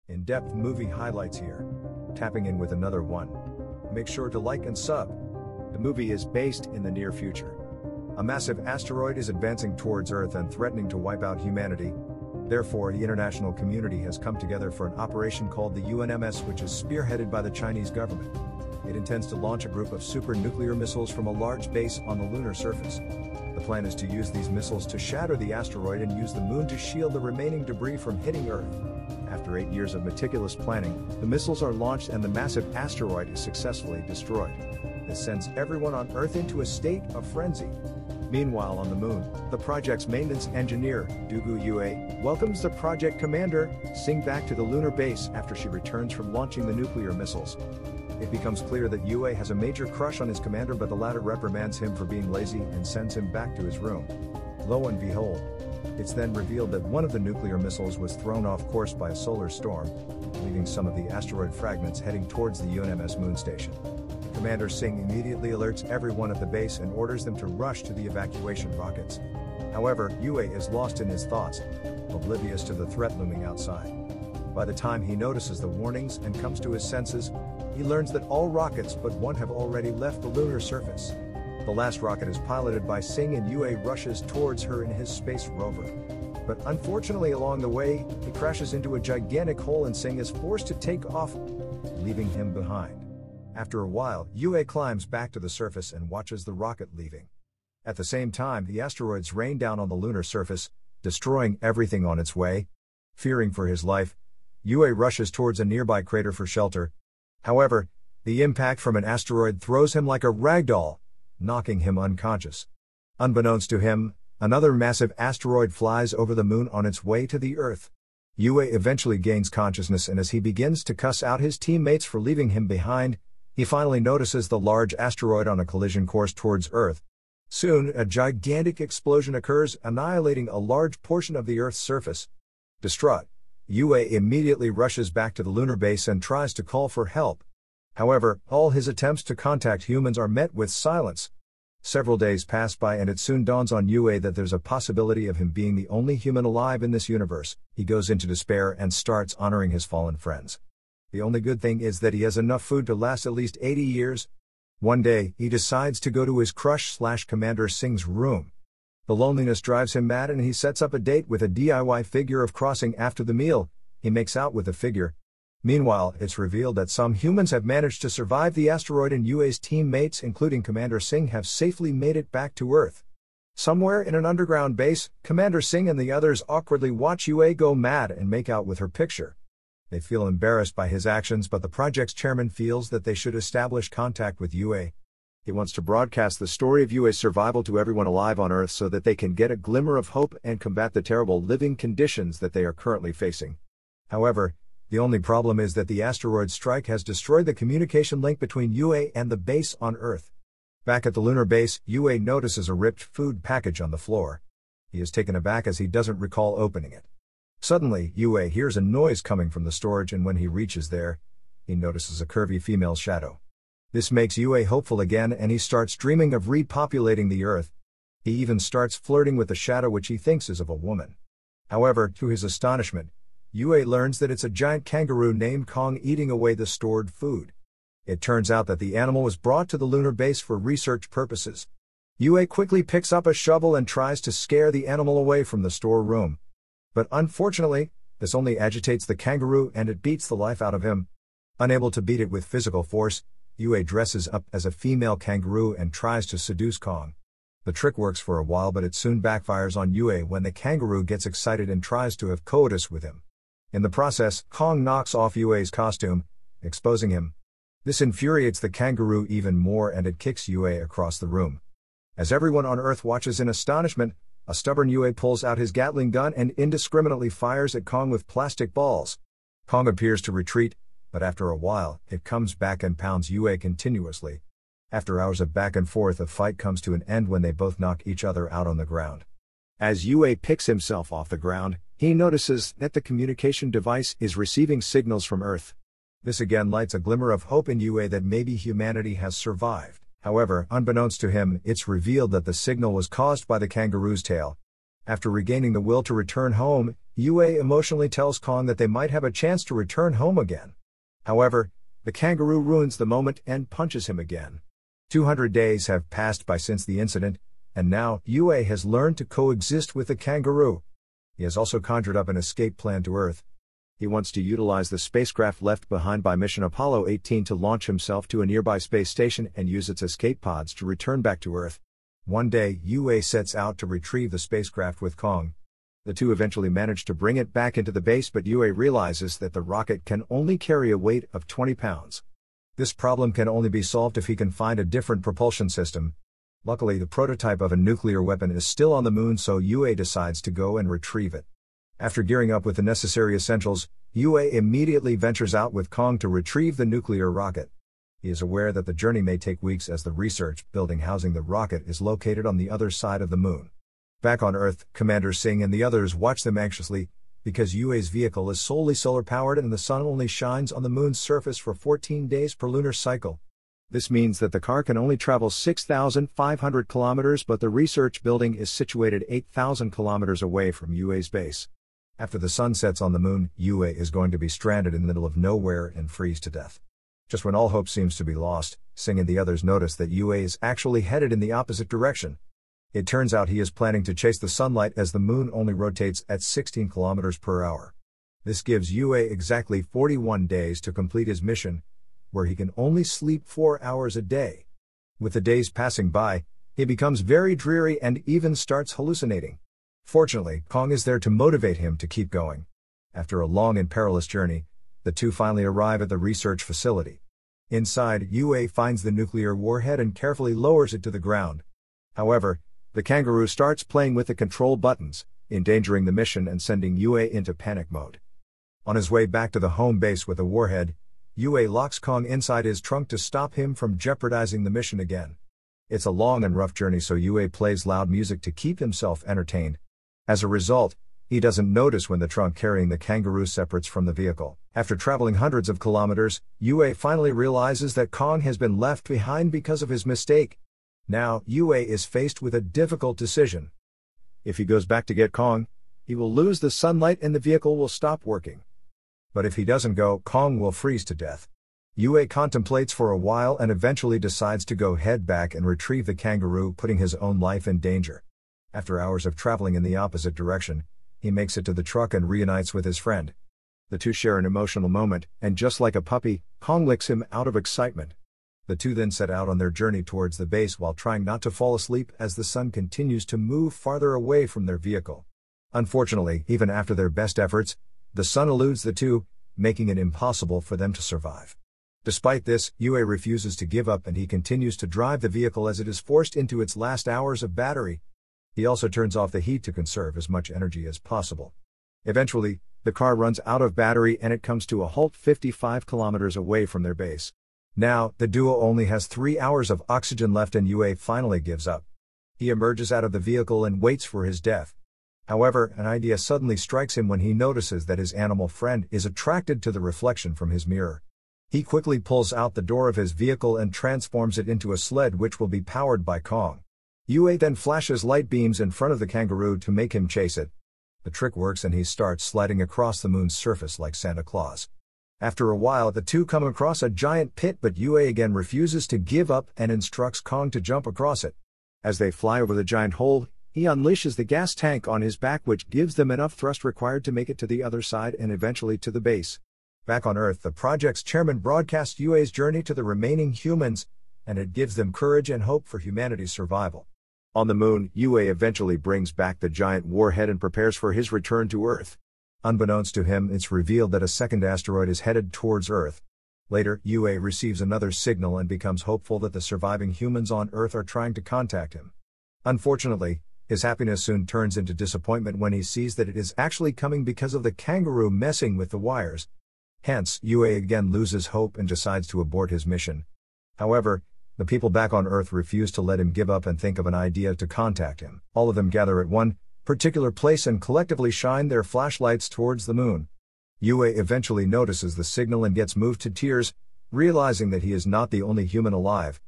In-depth movie highlights here. Tapping in with another one. Make sure to like and sub. The movie is based in the near future. A massive asteroid is advancing towards Earth and threatening to wipe out humanity. Therefore, the international community has come together for an operation called the UNMS, which is spearheaded by the Chinese government. It intends to launch a group of super nuclear missiles from a large base on the lunar surface. The plan is to use these missiles to shatter the asteroid and use the moon to shield the remaining debris from hitting Earth. After 8 years of meticulous planning, the missiles are launched and the massive asteroid is successfully destroyed. This sends everyone on Earth into a state of frenzy. Meanwhile, on the moon, the project's maintenance engineer, Dugu Yue, welcomes the project commander, Sing, back to the lunar base after she returns from launching the nuclear missiles. It becomes clear that Yue has a major crush on his commander, but the latter reprimands him for being lazy and sends him back to his room. Lo and behold, it's then revealed that one of the nuclear missiles was thrown off course by a solar storm, leaving some of the asteroid fragments heading towards the UNMS moon station. Commander Singh immediately alerts everyone at the base and orders them to rush to the evacuation rockets. However, Yue is lost in his thoughts, oblivious to the threat looming outside. By the time he notices the warnings and comes to his senses, he learns that all rockets but one have already left the lunar surface. The last rocket is piloted by Singh and Yue rushes towards her in his space rover. But unfortunately, along the way, he crashes into a gigantic hole and Singh is forced to take off, leaving him behind. After a while, Yue climbs back to the surface and watches the rocket leaving. At the same time, the asteroids rain down on the lunar surface, destroying everything on its way. Fearing for his life, Yue rushes towards a nearby crater for shelter. However, the impact from an asteroid throws him like a ragdoll, knocking him unconscious. Unbeknownst to him, another massive asteroid flies over the moon on its way to the Earth. Yue eventually gains consciousness, and as he begins to cuss out his teammates for leaving him behind, he finally notices the large asteroid on a collision course towards Earth. Soon, a gigantic explosion occurs, annihilating a large portion of the Earth's surface. Distraught, Yue immediately rushes back to the lunar base and tries to call for help. However, all his attempts to contact humans are met with silence. Several days pass by and it soon dawns on Yue that there's a possibility of him being the only human alive in this universe. He goes into despair and starts honoring his fallen friends. The only good thing is that he has enough food to last at least 80 years. One day, he decides to go to his crush/Commander Singh's room. The loneliness drives him mad and he sets up a date with a DIY figure of crossing. After the meal, he makes out with the figure. Meanwhile, it's revealed that some humans have managed to survive the asteroid and Yue's teammates, including Commander Singh, have safely made it back to Earth. Somewhere in an underground base, Commander Singh and the others awkwardly watch Yue go mad and make out with her picture. They feel embarrassed by his actions, but the project's chairman feels that they should establish contact with Yue. He wants to broadcast the story of Yue's survival to everyone alive on Earth so that they can get a glimmer of hope and combat the terrible living conditions that they are currently facing. However, the only problem is that the asteroid strike has destroyed the communication link between Yue and the base on Earth. Back at the lunar base, Yue notices a ripped food package on the floor. He is taken aback as he doesn't recall opening it. Suddenly, Yue hears a noise coming from the storage, and when he reaches there, he notices a curvy female shadow. This makes Yue hopeful again, and he starts dreaming of repopulating the Earth. He even starts flirting with the shadow, which he thinks is of a woman. However, to his astonishment, Yue learns that it's a giant kangaroo named Kong eating away the stored food. It turns out that the animal was brought to the lunar base for research purposes. Yue quickly picks up a shovel and tries to scare the animal away from the storeroom. But unfortunately, this only agitates the kangaroo and it beats the life out of him. Unable to beat it with physical force, Yue dresses up as a female kangaroo and tries to seduce Kong. The trick works for a while, but it soon backfires on Yue when the kangaroo gets excited and tries to have coitus with him. In the process, Kong knocks off Yue's costume, exposing him. This infuriates the kangaroo even more and it kicks Yue across the room. As everyone on Earth watches in astonishment, a stubborn Yue pulls out his Gatling gun and indiscriminately fires at Kong with plastic balls. Kong appears to retreat, but after a while, it comes back and pounds Yue continuously. After hours of back and forth, the fight comes to an end when they both knock each other out on the ground. As Yue picks himself off the ground, he notices that the communication device is receiving signals from Earth. This again lights a glimmer of hope in Yue that maybe humanity has survived. However, unbeknownst to him, it's revealed that the signal was caused by the kangaroo's tail. After regaining the will to return home, Yue emotionally tells Kong that they might have a chance to return home again. However, the kangaroo ruins the moment and punches him again. 200 days have passed by since the incident, and now Yue has learned to coexist with the kangaroo. He has also conjured up an escape plan to Earth. He wants to utilize the spacecraft left behind by mission Apollo 18 to launch himself to a nearby space station and use its escape pods to return back to Earth. One day, Yue sets out to retrieve the spacecraft with Kong. The two eventually manage to bring it back into the base, but Yue realizes that the rocket can only carry a weight of 20 pounds. This problem can only be solved if he can find a different propulsion system. Luckily, the prototype of a nuclear weapon is still on the moon, so Yue decides to go and retrieve it. After gearing up with the necessary essentials, Yue immediately ventures out with Kong to retrieve the nuclear rocket. He is aware that the journey may take weeks as the research building housing the rocket is located on the other side of the moon. Back on Earth, Commander Singh and the others watch them anxiously, because Yue's vehicle is solely solar-powered and the sun only shines on the moon's surface for 14 days per lunar cycle. This means that the car can only travel 6,500 kilometers, but the research building is situated 8,000 kilometers away from Yue's base. After the sun sets on the moon, Yue is going to be stranded in the middle of nowhere and freeze to death. Just when all hope seems to be lost, Singh and the others notice that Yue is actually headed in the opposite direction. It turns out he is planning to chase the sunlight as the moon only rotates at 16 kilometers per hour. This gives Yue exactly 41 days to complete his mission, where he can only sleep 4 hours a day. With the days passing by, he becomes very dreary and even starts hallucinating. Fortunately, Kong is there to motivate him to keep going. After a long and perilous journey, the two finally arrive at the research facility. Inside, Yue finds the nuclear warhead and carefully lowers it to the ground. However, the kangaroo starts playing with the control buttons, endangering the mission and sending Yue into panic mode. On his way back to the home base with the warhead, Yue locks Kong inside his trunk to stop him from jeopardizing the mission again. It's a long and rough journey, so Yue plays loud music to keep himself entertained. As a result, he doesn't notice when the trunk carrying the kangaroo separates from the vehicle. After traveling hundreds of kilometers, Yue finally realizes that Kong has been left behind because of his mistake. Now, Yue is faced with a difficult decision. If he goes back to get Kong, he will lose the sunlight and the vehicle will stop working. But if he doesn't go, Kong will freeze to death. Yue contemplates for a while and eventually decides to go head back and retrieve the kangaroo, putting his own life in danger. After hours of traveling in the opposite direction, he makes it to the truck and reunites with his friend. The two share an emotional moment, and just like a puppy, Kong licks him out of excitement. The two then set out on their journey towards the base while trying not to fall asleep as the sun continues to move farther away from their vehicle. Unfortunately, even after their best efforts, the sun eludes the two, making it impossible for them to survive. Despite this, Yue refuses to give up and he continues to drive the vehicle as it is forced into its last hours of battery. He also turns off the heat to conserve as much energy as possible. Eventually, the car runs out of battery and it comes to a halt 55 kilometers away from their base. Now, the duo only has 3 hours of oxygen left and Yue finally gives up. He emerges out of the vehicle and waits for his death. However, an idea suddenly strikes him when he notices that his animal friend is attracted to the reflection from his mirror. He quickly pulls out the door of his vehicle and transforms it into a sled which will be powered by Kong. Yue then flashes light beams in front of the kangaroo to make him chase it. The trick works and he starts sliding across the moon's surface like Santa Claus. After a while, the two come across a giant pit, but Yue again refuses to give up and instructs Kong to jump across it. As they fly over the giant hole, he unleashes the gas tank on his back, which gives them enough thrust required to make it to the other side and eventually to the base. Back on Earth, the project's chairman broadcasts Yue's journey to the remaining humans, and it gives them courage and hope for humanity's survival. On the moon, Yue eventually brings back the giant warhead and prepares for his return to Earth. Unbeknownst to him, it's revealed that a second asteroid is headed towards Earth. Later, Yue receives another signal and becomes hopeful that the surviving humans on Earth are trying to contact him. Unfortunately, his happiness soon turns into disappointment when he sees that it is actually coming because of the kangaroo messing with the wires. Hence, Yue again loses hope and decides to abort his mission. However, the people back on Earth refuse to let him give up and think of an idea to contact him. All of them gather at one particular place and collectively shine their flashlights towards the moon. Yue eventually notices the signal and gets moved to tears, realizing that he is not the only human alive.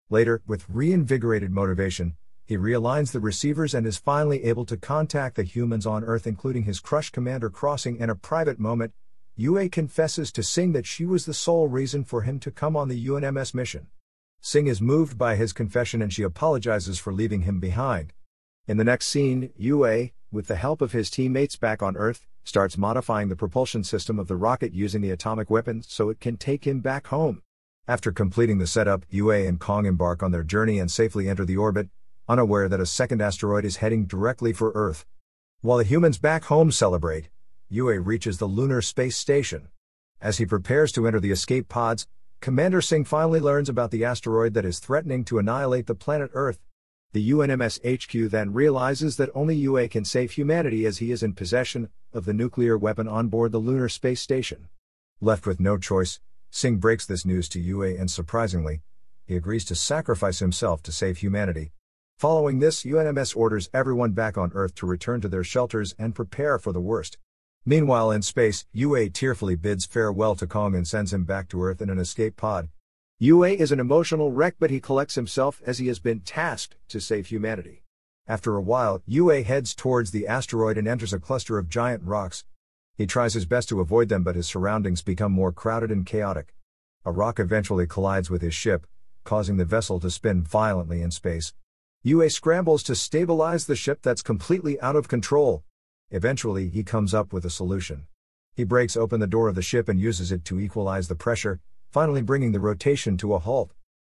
Later, with reinvigorated motivation, He realigns the receivers and is finally able to contact the humans on Earth, including his crushed commander. Crossing in a private moment, Yue confesses to Singh that she was the sole reason for him to come on the UNMS mission. Singh is moved by his confession and she apologizes for leaving him behind. In the next scene, Yue, with the help of his teammates back on Earth, starts modifying the propulsion system of the rocket using the atomic weapons so it can take him back home. After completing the setup, Yue and Kong embark on their journey and safely enter the orbit, unaware that a second asteroid is heading directly for Earth. While the humans back home celebrate, Yue reaches the lunar space station. As he prepares to enter the escape pods, Commander Singh finally learns about the asteroid that is threatening to annihilate the planet Earth. The UNMS HQ then realizes that only Yue can save humanity as he is in possession of the nuclear weapon on board the lunar space station. Left with no choice, Singh breaks this news to Yue and surprisingly, he agrees to sacrifice himself to save humanity. Following this, UNMS orders everyone back on Earth to return to their shelters and prepare for the worst. Meanwhile in space, Yue tearfully bids farewell to Kong and sends him back to Earth in an escape pod. Yue is an emotional wreck, but he collects himself as he has been tasked to save humanity. After a while, Yue heads towards the asteroid and enters a cluster of giant rocks. He tries his best to avoid them, but his surroundings become more crowded and chaotic. A rock eventually collides with his ship, causing the vessel to spin violently in space. Yue scrambles to stabilize the ship that's completely out of control. Eventually, he comes up with a solution. He breaks open the door of the ship and uses it to equalize the pressure, finally bringing the rotation to a halt.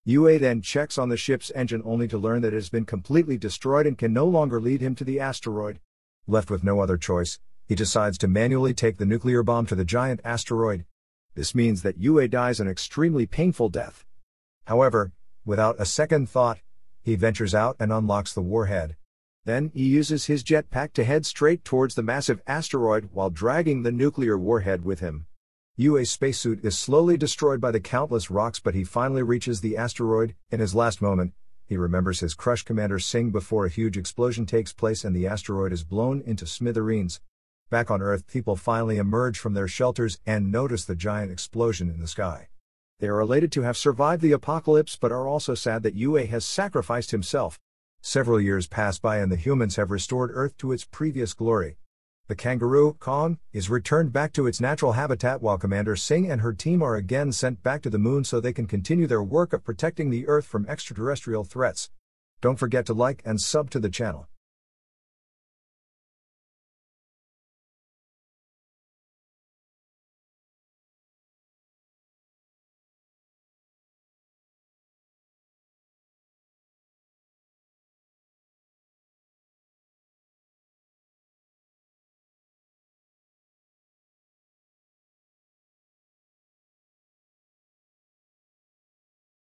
Yue then checks on the ship's engine only to learn that it has been completely destroyed and can no longer lead him to the asteroid. Left with no other choice, he decides to manually take the nuclear bomb to the giant asteroid. This means that Yue dies an extremely painful death. However, without a second thought, he ventures out and unlocks the warhead. Then, he uses his jetpack to head straight towards the massive asteroid while dragging the nuclear warhead with him. Yue's spacesuit is slowly destroyed by the countless rocks, but he finally reaches the asteroid. In his last moment, he remembers his crushed commander Singh before a huge explosion takes place and the asteroid is blown into smithereens. Back on Earth, people finally emerge from their shelters and notice the giant explosion in the sky. They are elated to have survived the apocalypse but are also sad that Yue has sacrificed himself. Several years pass by and the humans have restored Earth to its previous glory. The kangaroo, Kong, is returned back to its natural habitat while Commander Singh and her team are again sent back to the moon so they can continue their work of protecting the Earth from extraterrestrial threats. Don't forget to like and sub to the channel.